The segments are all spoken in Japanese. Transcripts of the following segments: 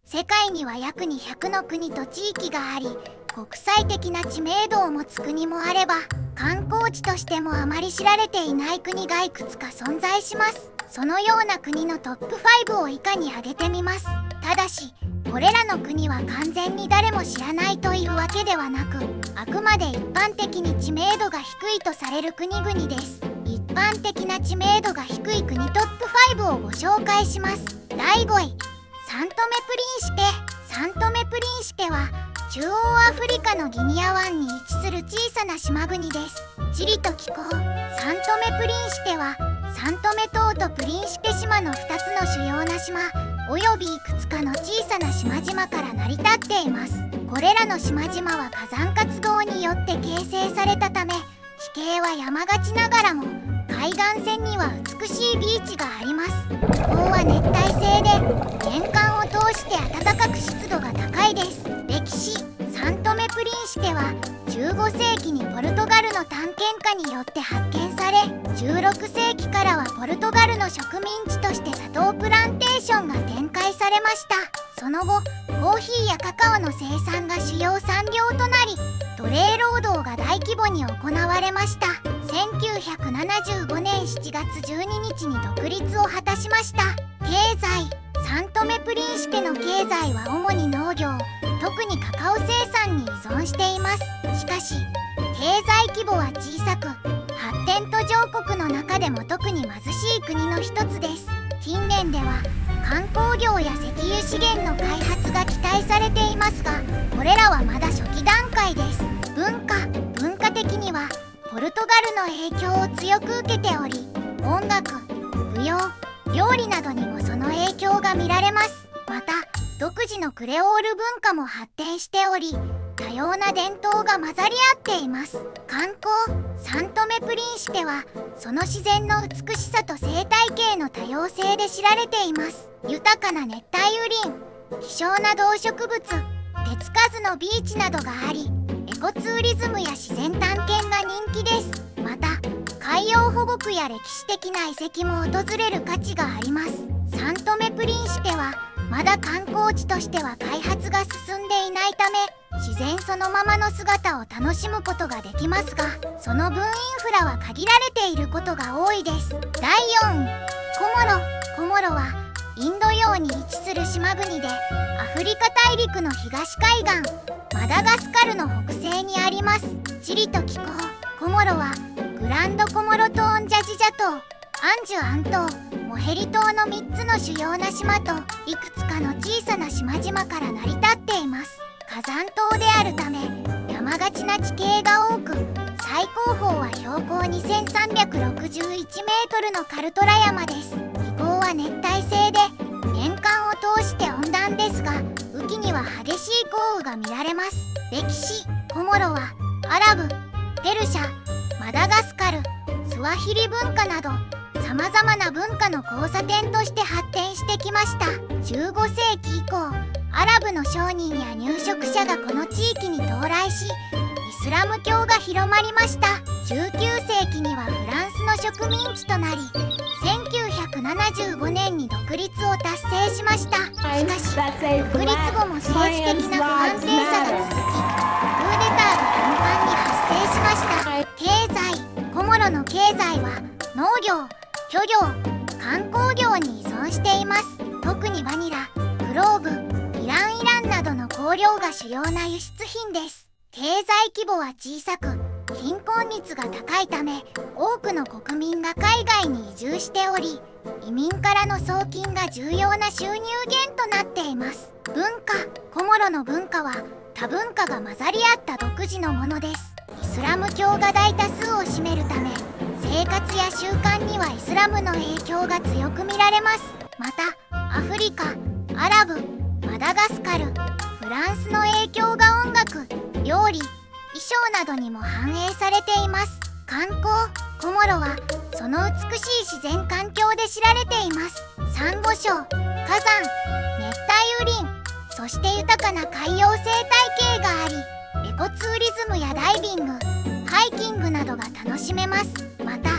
世界には約200の国と地域があり、国際的な知名度を持つ国もあれば、観光地としてもあまり知られていない国がいくつか存在します。そのような国のトップ5を以下に挙げてみます。ただしこれらの国は完全に誰も知らないというわけではなく、あくまで一般的に知名度が低いとされる国々です。一般的な知名度が低い国トップ5をご紹介します。第5位、サントメ・プリンシペ。サントメ・プリンシペは中央アフリカのギニア湾に位置する小さな島国です。地理と気候。サントメ・プリンシペはサントメ島とプリンシペ島の2つの主要な島およびいくつかの小さな島々から成り立っています。これらの島々は火山活動によって形成されたため、地形は山がちながらも海岸線には美しいビーチがあります。気候は熱帯性で年間を通して暖かく湿度が高いです。歴史。サントメ・プリンシペは15世紀にポルトガルの探検家によって発見され、16世紀からはポルトガルの植民地として砂糖プランテーションが展開されました。その後コーヒーやカカオの生産が主要産業となり、奴隷労働が大規模に行われました。1975年7月12日に独立を果たしました。経済。サントメ・プリンシペの経済は主に農業、特にカカオ生産に依存しています。しかし経済規模は小さく、発展途上国の中でも特に貧しい国の一つです。近年では観光業や石油資源の開発が期待されていますが、これらはまだ初期段階です。文化的にはポルトガルの影響を強く受けており、音楽、舞踊、料理などにもその影響が見られます。また独自のクレオール文化も発展しており、多様な伝統が混ざり合っています。観光。サントメ・プリンシペはその自然の美しさと生態系の多様性で知られています。豊かな熱帯雨林、希少な動植物、手つかずのビーチなどがあり、エコツーリズムや自然探検が人気です。また海洋保護区や歴史的な遺跡も訪れる価値があります。サントメ・プリンシペはまだ観光地としては開発が進んでいないため、自然そのままの姿を楽しむことができますが、その分インフラは限られていることが多いです。第4位、コモロ。コモロはインド洋に位置する島国で、アフリカ大陸の東海岸、マダガスカルの北西にあります。地理と気候。コモロはグランドコモロ島、ンジャジジャ島、アンジュアン島、モヘリ島の3つの主要な島といくつかの小さな島々から成り立っています。火山島であるため山がちな地形が多く、最高峰は標高2361メートルのカルトラ山です。気候は熱帯性で年間を通して温暖ですが、雨季には激しい豪雨が見られます。歴史。コモロはアラブ、ペルシャ、マダガスカル、スワヒリ文化などさまざまな文化の交差点として発展してきました。15世紀以降、アラブの商人や入植者がこの地域に到来し、イスラム教が広まりました。19世紀にはフランスの植民地となり、1975年に独立を達成しました。しかし独立後も政治的な不安定さが続き、クーデターが頻繁に発生しました。経済。コモロの経済は農業、漁業、観光業に依存しています。特にバニラ、クローブ、イランなどの香料が主要な輸出品です。経済規模は小さく、貧困率が高いため多くの国民が海外に移住しており、移民からの送金が重要な収入源となっています。文化。コモロの文化は多文化が混ざり合った独自のものです。イスラム教が大多数を占めるため、生活や習慣にはイスラムの影響が強く見られます。またアフリカ、アラブ、マダガスカル、フランスの影響が音楽、料理、衣装などにも反映されています。観光。コモロはその美しい自然環境で知られています。サンゴ礁、火山、熱帯雨林、そして豊かな海洋生態系があり、エコツーリズムやダイビング、ハイキングなどが楽しめます。また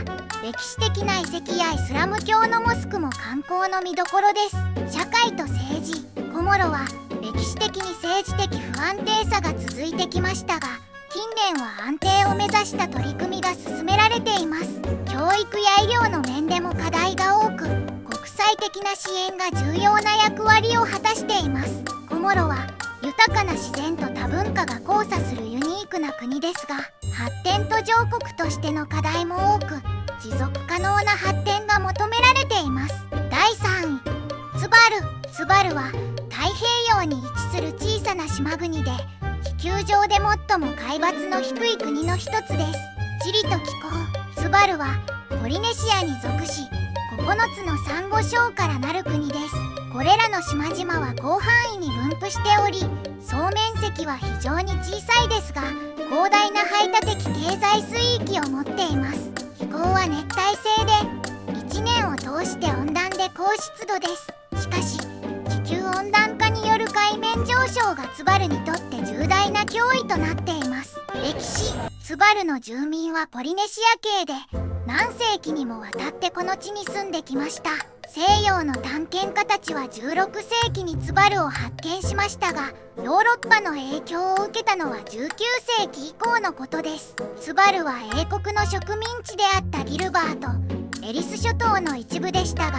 歴史的な遺跡やイスラム教のモスクも観光の見どころです。社会と政治。ココモロは歴史的に政治的不安定さが続いてきましたが、近年は安定を目指した取り組みが進められています。教育や医療の面でも課題が多く、国際的な支援が重要な役割を果たしています。コモロは豊かな自然と多文化が交差するユニークな国ですが、発展途上国としての課題も多く、持続可能な発展が求められています。第3位、ツバル。ツバルは太平洋に位置する小さな島国で、地球上で最も海抜の低い国の一つです。地理と気候。ツバルはポリネシアに属し、9つのサンゴ礁からなる国です。これらの島々は広範囲に分布しており、総面積は非常に小さいですが、広大な排他的経済水域を持っています。気候は熱帯性で、1年を通して温暖で高湿度です。しかし、地球温暖化による海面上昇がツバルにとって重大な脅威となっています。歴史。ツバルの住民はポリネシア系で、何世紀にもわたってこの地に住んできました。西洋の探検家たちは16世紀にツバルを発見しましたが、ヨーロッパの影響を受けたのは19世紀以降のことです。ツバルは英国の植民地であったギルバート、エリス諸島の一部でしたが、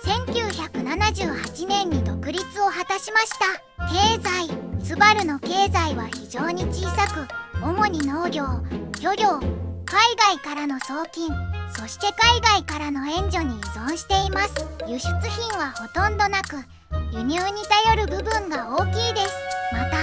1978年に独立を果たしました。経済。ツバルの経済は非常に小さく、主に農業、漁業、海外からの送金、そして海外からの援助に依存しています。輸出品はほとんどなく、輸入に頼る部分が大きいです。また、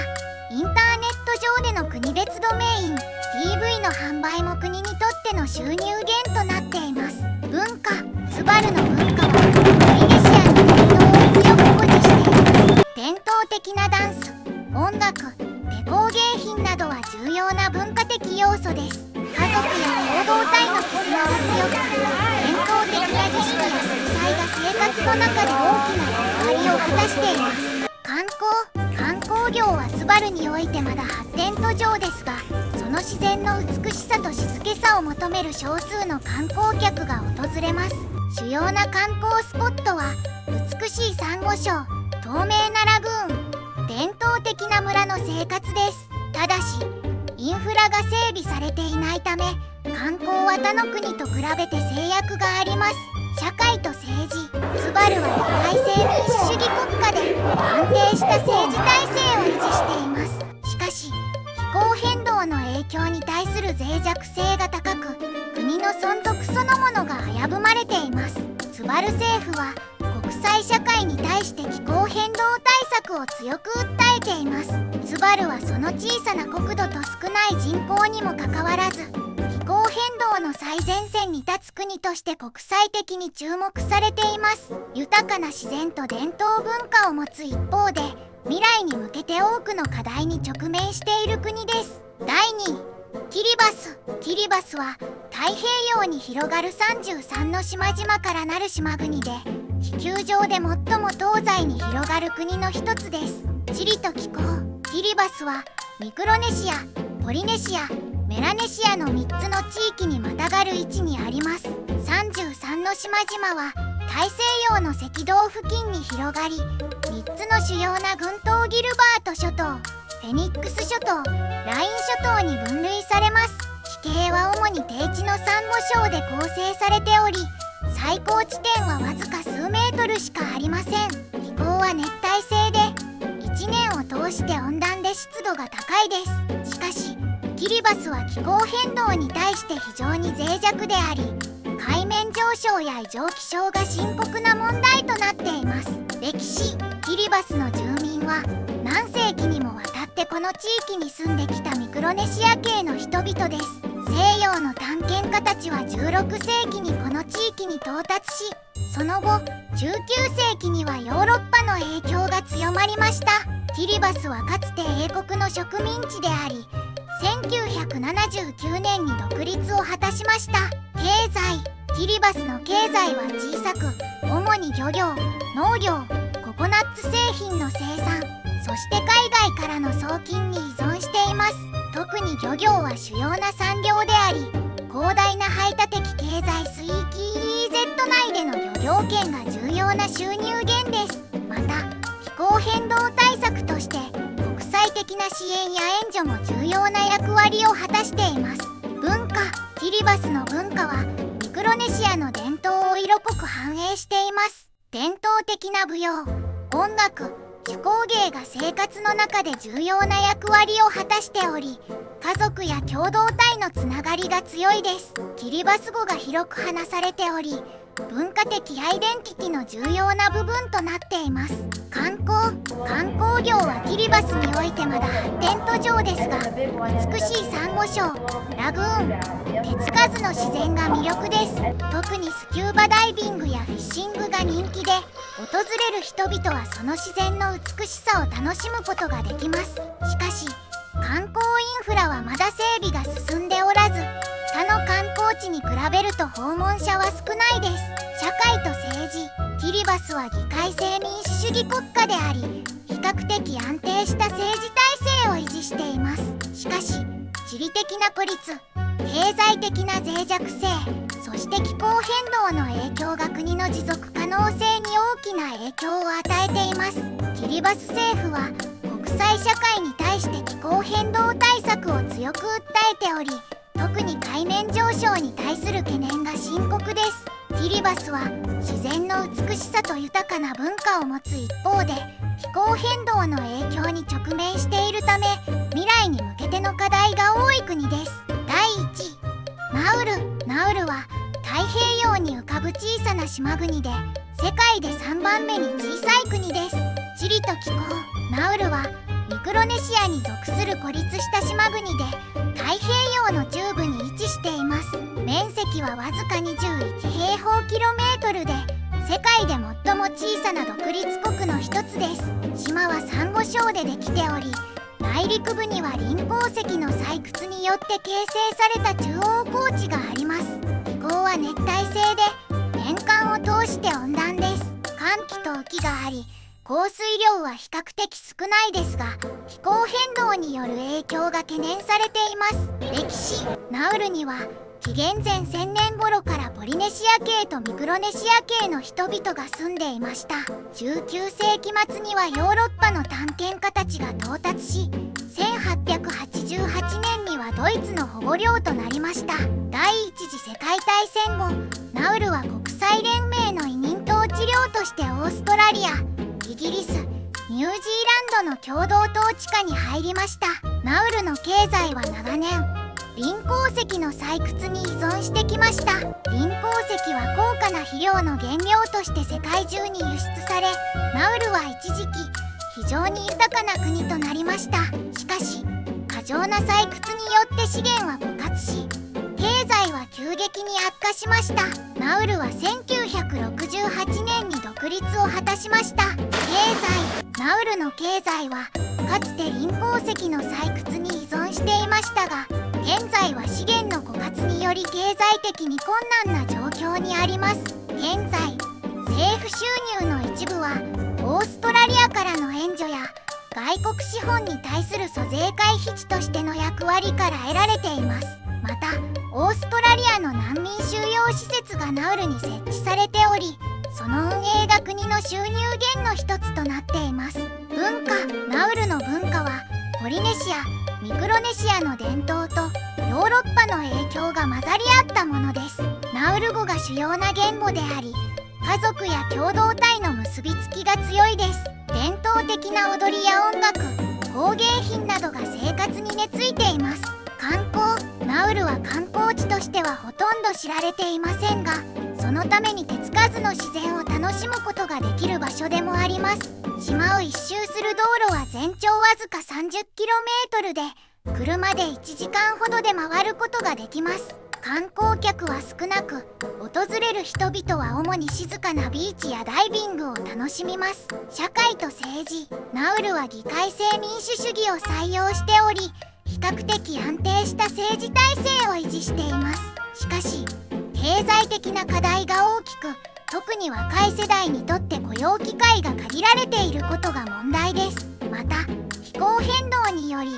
インターネット上での国別ドメイン DV の販売も国にとっての収入源となっています。文化。ツバルの文化はポリネシアの伝統を強く保持しています。伝統的なダンス、音楽、手工芸品などは重要な文化的要素です。家族や共同体の絆が強く、伝統的な儀式や祝祭が生活の中で大きな役割を果たしています。観光業はツバルにおいてまだ発展途上ですが、その自然の美しさと静けさを求める少数の観光客が訪れます。主要な観光スポットは美しいサンゴ礁、透明なラグーン、伝統的な村の生活です。ただし、インフラが整備されていないため、観光は他の国と比べて制約があります。社会と政治。ツバルは議会制民主主義国家で安定した政治体制を維持しています。しかし、気候変動の影響に対する脆弱性が高く、国の存続そのものが危ぶまれています。ツバル政府は国際社会に対して気候変動対策を強く訴えています。ツバルはその小さな国土と少ない人口にもかかわらず、気候変動の最前線に立つ国として国際的に注目されています。豊かな自然と伝統文化を持つ一方で、未来に向けて多くの課題に直面している国です。第2位、キリバス。キリバスは太平洋に広がる33の島々からなる島国で、地球上で最も東西に広がる国の一つです。地理と気候。キリバスはミクロネシア、ポリネシア、メラネシアの3つの地域にまたがる位置にあります。33の島々は大西洋の赤道付近に広がり、3つの主要な群島ギルバート諸島、フェニックス諸島、ライン諸島に分類されます。地形は主に低地のサンゴ礁で構成されており、最高地点はわずか数メートルしかありません。気候は熱帯性で、1年を通して温暖で湿度が高いです。しかし、キリバスは気候変動に対して非常に脆弱であり、海面上昇や異常気象が深刻な問題となっています。歴史。キリバスの住民は何世紀にもわたってこの地域に住んできたミクロネシア系の人々です。西洋の探検家たちは16世紀にこの地域に到達し、その後19世紀にはヨーロッパの影響が強まりました。キリバスはかつて英国の植民地であり、1979年に独立を果たしました。経済。キリバスの経済は小さく、主に漁業、農業、ココナッツ製品の生産、そして海外からの送金に依存しています。特に漁業は主要な産業であり、広大な排他的経済水域 EEZ 内での漁業権が重要な収入源です。また、気候候変動対策として国際的な支援や援助も重要な役割を果たしています。文化。キリバスの文化はミクロネシアの伝統を色濃く反映しています。伝統的な舞踊、音楽、手工芸が生活の中で重要な役割を果たしており、家族や共同体のつながりが強いです。キリバス語が広く話されており、文化的アイデンティティの重要な部分となっています。観光業はキリバスにおいてまだ発展途上ですが、美しいサンゴ礁、ラグーン、手つかずの自然が魅力です。特にスキューバダイビングやフィッシングが人気で、訪れる人々はその自然の美しさを楽しむことができます。しかし観光インフラはまだ整備が進んでおらず、他の観光地に比べると訪問者は少ないです。社会と政治。キリバスは議会制民主主義国家であり、比較的安定した政治体制を維持しています。しかし地理的な孤立、経済的な脆弱性、そして気候変動の影響が国の持続可能性に大きな影響を与えています。キリバス政府は国際社会に対して気候変動対策を強く訴えており、特に海面上昇に対する懸念が深刻です。キリバスは自然の美しさと豊かな文化を持つ一方で、気候変動の影響に直面しているため、未来に向けての課題が多い国です。第1位、ナウルは太平洋に浮かぶ小さな島国で、世界で3番目に小さい国です。地理と気候。ナウルはミクロネシアに属する孤立した島国で、太平洋の中部に位置しています。面積はわずか21平方キロメートルで、世界で最も小さな独立国の一つです。島はサンゴ礁でできており、内陸部には輪鉱石の採掘によって形成された中央高地があります。気候は熱帯性で、年間を通して温暖です。乾季と雨季があり、降水量は比較的少ないですが、気候変動による影響が懸念されています。歴史。ナウルには紀元前1000年頃からポリネシア系とミクロネシア系の人々が住んでいました。19世紀末にはヨーロッパの探検家たちが到達し、1888年にはドイツの保護領となりました。第一次世界大戦後、ナウルは国際連盟の委任統治領としてオーストラリア、イギリス、ニュージーランドの共同統治下に入りました。ナウルの経済は長年、輪鉱石の採掘に依存してきました。輪鉱石は高価な肥料の原料として世界中に輸出され、ナウルは一時期非常に豊かな国となりました。しかし過剰な採掘によって資源は枯渇し、経済は急激に悪化しました。ナウルは1968年に独立を果たしました。経済。ナウルの経済はかつて輪鉱石の採掘に依存していましたが、現在は資源の枯渇により経済的に困難な状況にあります。現在、政府収入の一部はオーストラリアからの援助や外国資本に対する租税回避地としての役割から得られています。また、オーストラリアの難民収容施設がナウルに設置されており、その運営が国の収入源の一つとなっています。文化。ナウルの文化はポリネシア、ミクロネシアの伝統とヨーロッパの影響が混ざり合ったものです。ナウル語が主要な言語であり、家族や共同体の結びつきが強いです。伝統的な踊りや音楽、工芸品などが生活に根付いています。観光。ナウルは観光地としてはほとんど知られていませんが、そのために手つかずの自然を楽しむことができる場所でもあります。島を一周する道路は全長わずか 30km で、車で1時間ほどで回ることができます。観光客は少なく、訪れる人々は主に静かなビーチやダイビングを楽しみます。社会と政治。ナウルは議会制民主主義を採用しており、比較的安定した政治体制を維持しています。しかし、経済的な課題が大きく、特に若い世代にとって雇用機会が限られていることが問題です。また、気候変動により、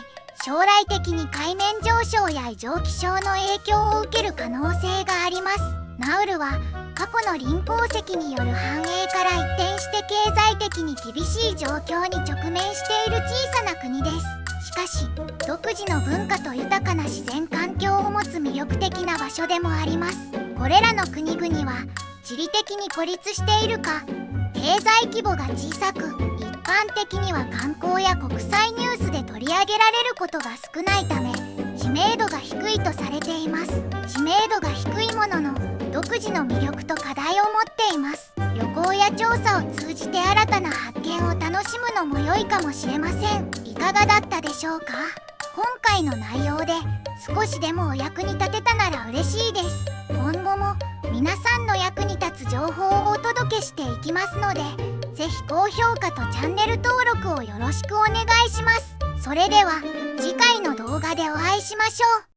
将来的に海面上昇や異常気象の影響を受ける可能性があります。ナウルは過去の臨鉱石による繁栄から一転して経済的に厳しい状況に直面している小さな国です。しかし独自の文化と豊かな自然環境を持つ魅力的な場所でもあります。これらの国々は地理的に孤立しているか、経済規模が小さく、一般的には観光や国際ニュースで取り上げられることが少ないため、知名度が低いとされています。知名度が低いものの独自の魅力と課題を持っています。旅行や調査を通じて新たな発見を楽しむのも良いかもしれません。いかがだったでしょうか。今回の内容で少しでもお役に立てたなら嬉しいです。今後も皆さんの役に立つ情報をお届けしていきますので、ぜひ高評価とチャンネル登録をよろしくお願いします。それでは次回の動画でお会いしましょう。